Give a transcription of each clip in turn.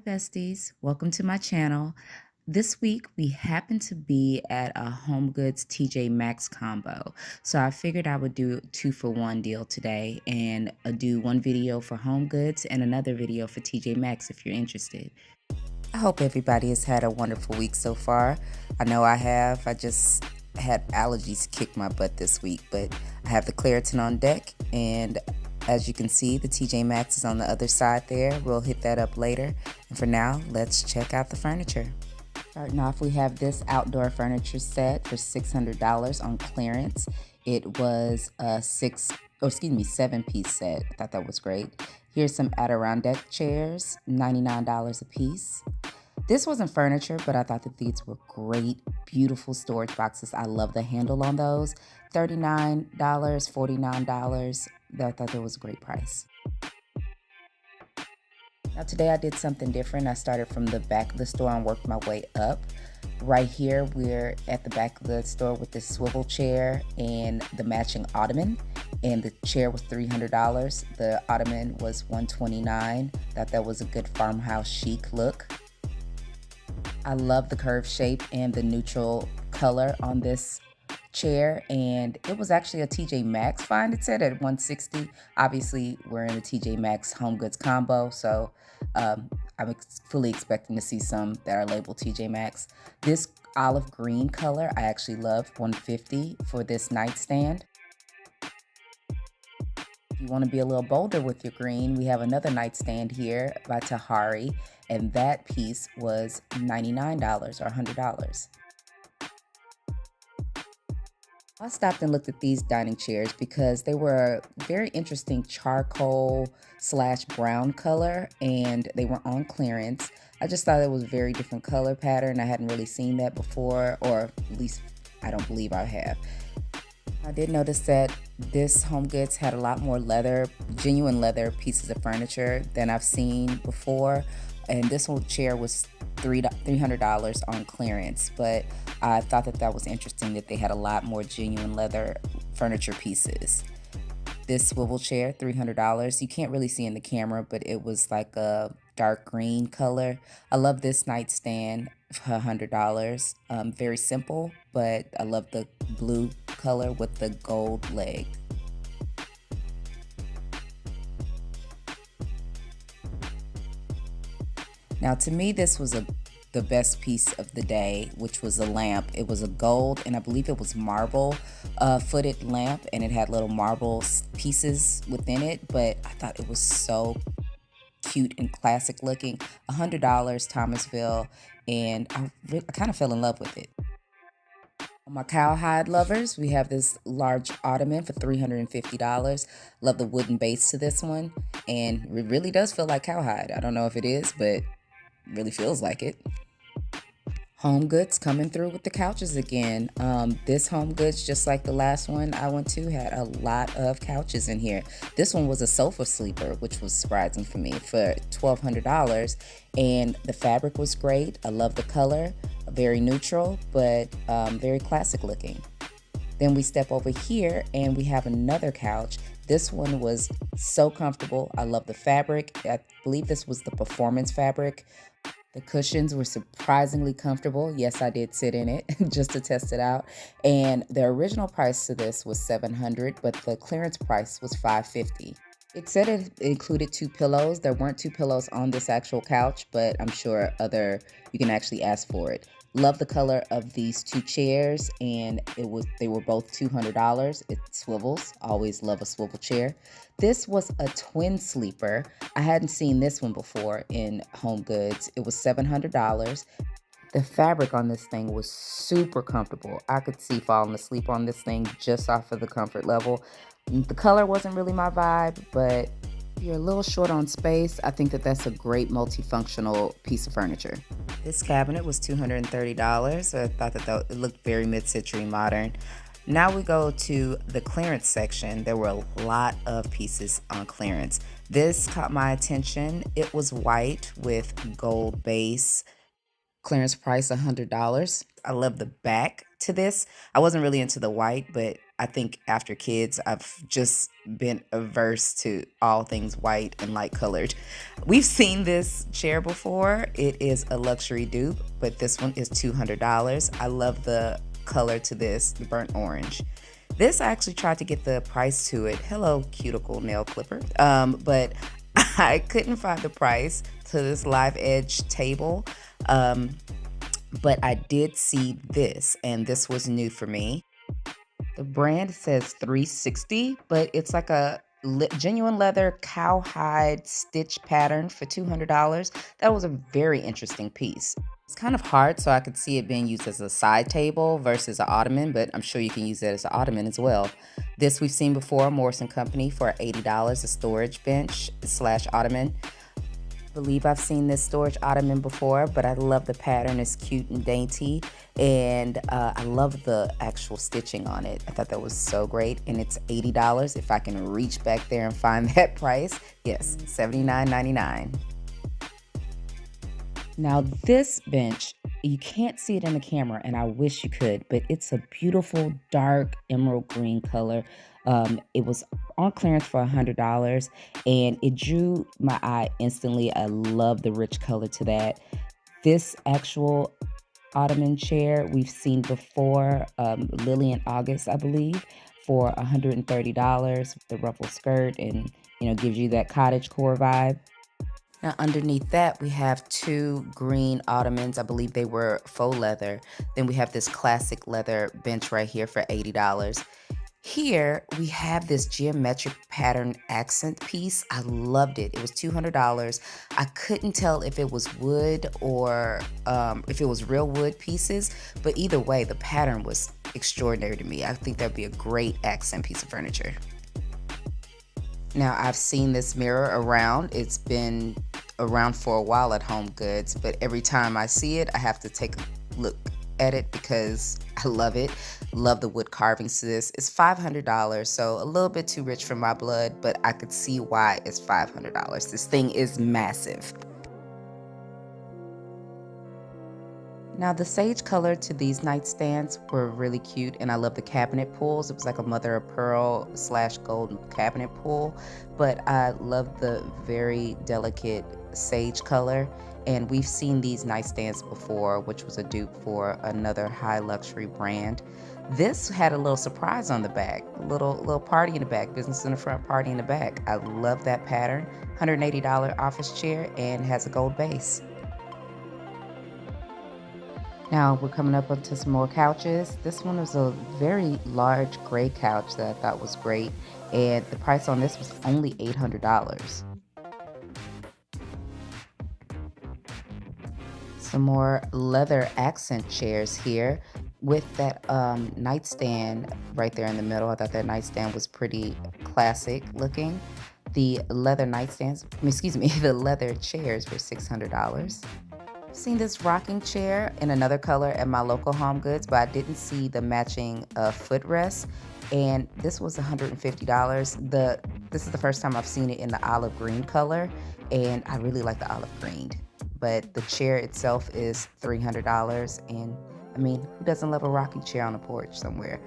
Besties, welcome to my channel. This week we happen to be at a Homegoods TJ Maxx combo. So I figured I would do a 2-for-1 deal today and do one video for Homegoods and another video for TJ Maxx if you're interested. I hope everybody has had a wonderful week so far. I know I have. I just had allergies kick my butt this week, but I have the Claritin on deck, and as you can see, the TJ Maxx is on the other side there. We'll hit that up later. And for now, let's check out the furniture. Starting off, we have this outdoor furniture set for $600 on clearance. It was a 7-piece set. I thought that was great. Here's some Adirondack chairs, $99 a piece. This wasn't furniture, but I thought that these were great, beautiful storage boxes. I love the handle on those. $39, $49. I thought that was a great price. Now today I did something different. I started from the back of the store and worked my way up. Right here, we're at the back of the store with this swivel chair and the matching ottoman. And the chair was $300. The ottoman was $129. Thought that was a good farmhouse chic look. I love the curved shape and the neutral color on this chair, and it was actually a TJ Maxx find. It said at $160. Obviously, we're in the TJ Maxx Homegoods combo, so I'm fully expecting to see some that are labeled TJ Maxx. This olive green color I actually love, $150 for this nightstand. If you want to be a little bolder with your green, we have another nightstand here by Tahari, and that piece was $99 or $100. I stopped and looked at these dining chairs because they were a very interesting charcoal/brown color, and they were on clearance. I just thought it was a very different color pattern. I hadn't really seen that before, or at least I don't believe I have. I did notice that this HomeGoods had a lot more leather, genuine leather pieces of furniture than I've seen before. And this whole chair was $300 on clearance, but I thought that was interesting that they had a lot more genuine leather furniture pieces. This swivel chair, $300. You can't really see in the camera, but it was like a dark green color. I love this nightstand for $100. Very simple, but I love the blue color with the gold leg. Now, to me, this was the best piece of the day, which was a lamp. It was a gold, and I believe it was marble footed lamp, and it had little marble pieces within it, but I thought it was so cute and classic looking. $100 Thomasville, and I kind of fell in love with it. On my cowhide lovers, we have this large ottoman for $350. Love the wooden base to this one, and it really does feel like cowhide. I don't know if it is, but really feels like it. HomeGoods coming through with the couches again. This HomeGoods, just like the last one I went to, had a lot of couches in here. This one was a sofa sleeper, which was surprising for me, for $1,200, and the fabric was great. I love the color, very neutral, but very classic looking. Then we step over here and we have another couch. This one was so comfortable. I love the fabric. I believe this was the performance fabric. The cushions were surprisingly comfortable. Yes, I did sit in it just to test it out. And the original price to this was $700, but the clearance price was $550. It said it included 2 pillows. There weren't 2 pillows on this actual couch, but I'm sure you can actually ask for it. Love the color of these 2 chairs, and they were both $200. It swivels. Always love a swivel chair. This was a twin sleeper. I hadn't seen this one before in HomeGoods. It was $700. The fabric on this thing was super comfortable. I could see falling asleep on this thing just off of the comfort level. The color wasn't really my vibe, but if you're a little short on space, I think that that's a great multifunctional piece of furniture. This cabinet was $230. I thought that it looked very mid-century modern. Now we go to the clearance section. There were a lot of pieces on clearance. This caught my attention. It was white with gold base. Clearance price $100. I love the back to this. I wasn't really into the white, but I think after kids, I've just been averse to all things white and light colored. We've seen this chair before. It is a luxury dupe, but this one is $200. I love the color to this, the burnt orange. This, I actually tried to get the price to it. Hello, cuticle nail clipper. But I couldn't find the price to this live edge table. But I did see this, and this was new for me. The brand says 360, but it's like a genuine leather cowhide stitch pattern for $200. That was a very interesting piece. It's kind of hard, so I could see it being used as a side table versus an ottoman, but I'm sure you can use it as an ottoman as well. This we've seen before, Morris & Company for $80, a storage bench / ottoman. I believe I've seen this storage ottoman before, but I love the pattern. It's cute and dainty, and I love the actual stitching on it. I thought that was so great, and it's $80. If I can reach back there and find that price, yes, $79.99. Now this bench, you can't see it in the camera, and I wish you could, but it's a beautiful dark emerald green color. It was on clearance for $100, and it drew my eye instantly. I love the rich color to that. This actual ottoman chair we've seen before, Lily in August, I believe, for $130. The ruffle skirt, and gives you that cottagecore vibe. Now underneath that, we have two green ottomans. I believe they were faux leather. Then we have this classic leather bench right here for $80. Here we have this geometric pattern accent piece. I loved it. It was $200. I couldn't tell if it was wood or if it was real wood pieces, but either way, the pattern was extraordinary to me. I think that'd be a great accent piece of furniture. Now, I've seen this mirror around. It's been around for a while at Homegoods, but every time I see it, I have to take a look at it because I love it. Love the wood carvings to this. It's $500, so a little bit too rich for my blood, but I could see why it's $500. This thing is massive. Now the sage color to these nightstands were really cute, and I love the cabinet pulls. It was like a mother of pearl / gold cabinet pull, but I love the very delicate sage color. And we've seen these nightstands before, which was a dupe for another high luxury brand. This had a little surprise on the back, a little party in the back, business in the front, party in the back. I love that pattern. $180 office chair, and has a gold base. Now we're coming up onto some more couches. This one was a very large gray couch that I thought was great, and the price on this was only $800. Some more leather accent chairs here with that nightstand right there in the middle. I thought that nightstand was pretty classic looking. The leather nightstands, the leather chairs were $600. Seen this rocking chair in another color at my local Homegoods, but I didn't see the matching footrest, and this was $150. This is the first time I've seen it in the olive green color, and I really like the olive green, but the chair itself is $300, and I mean, who doesn't love a rocking chair on a porch somewhere?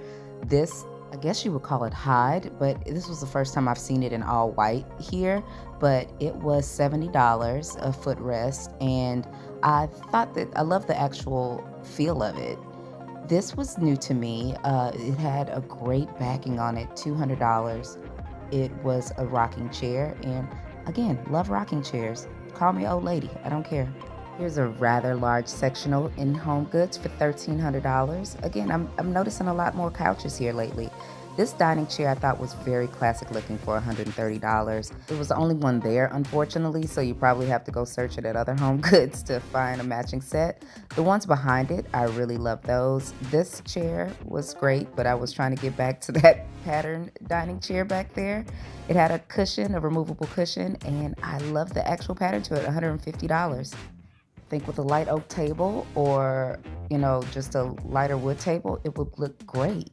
This, I guess you would call it hide, but this was the first time I've seen it in all white here, but it was $70 a footrest, and I thought that I love the actual feel of it. This was new to me. It had a great backing on it, $200. It was a rocking chair, and again, love rocking chairs. Call me old lady, I don't care. Here's a rather large sectional in Homegoods for $1,300. Again, I'm noticing a lot more couches here lately. This dining chair I thought was very classic looking for $130. It was the only one there, unfortunately, so you probably have to go search it at other Homegoods to find a matching set. The ones behind it, I really love those. This chair was great, but I was trying to get back to that pattern dining chair back there. It had a cushion, a removable cushion, and I love the actual pattern to it, $150. I think with a light oak table or, just a lighter wood table, it would look great.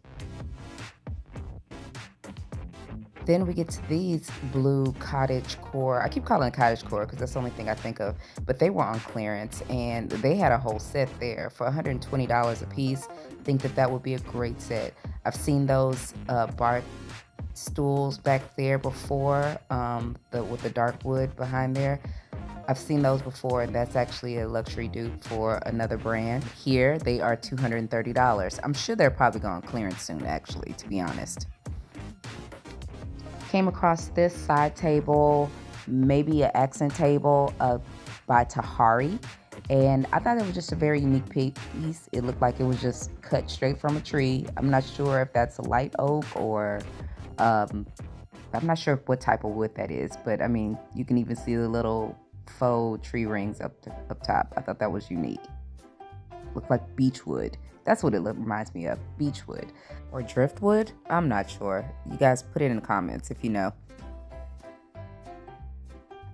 Then we get to these blue cottage core. I keep calling it cottage core because that's the only thing I think of, but they were on clearance and they had a whole set there for $120 a piece. I think that would be a great set. I've seen those bar stools back there before, with the dark wood behind there. I've seen those before, and that's actually a luxury dupe for another brand. Here, they are $230. I'm sure they're probably going clearance soon, actually, to be honest. Came across this side table, maybe an accent table by Tahari, and I thought it was just a very unique piece. It looked like it was just cut straight from a tree. I'm not sure if that's a light oak or I'm not sure what type of wood that is, but I mean, you can even see the little faux tree rings up top. I thought that was unique. Looked like beechwood. That's what it reminds me of, beechwood. Or driftwood? I'm not sure. You guys put it in the comments if you know.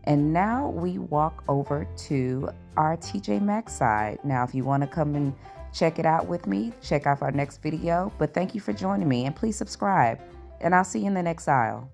And now we walk over to our TJ Maxx side. Now, if you want to come and check it out with me, check out our next video. But thank you for joining me, and please subscribe. And I'll see you in the next aisle.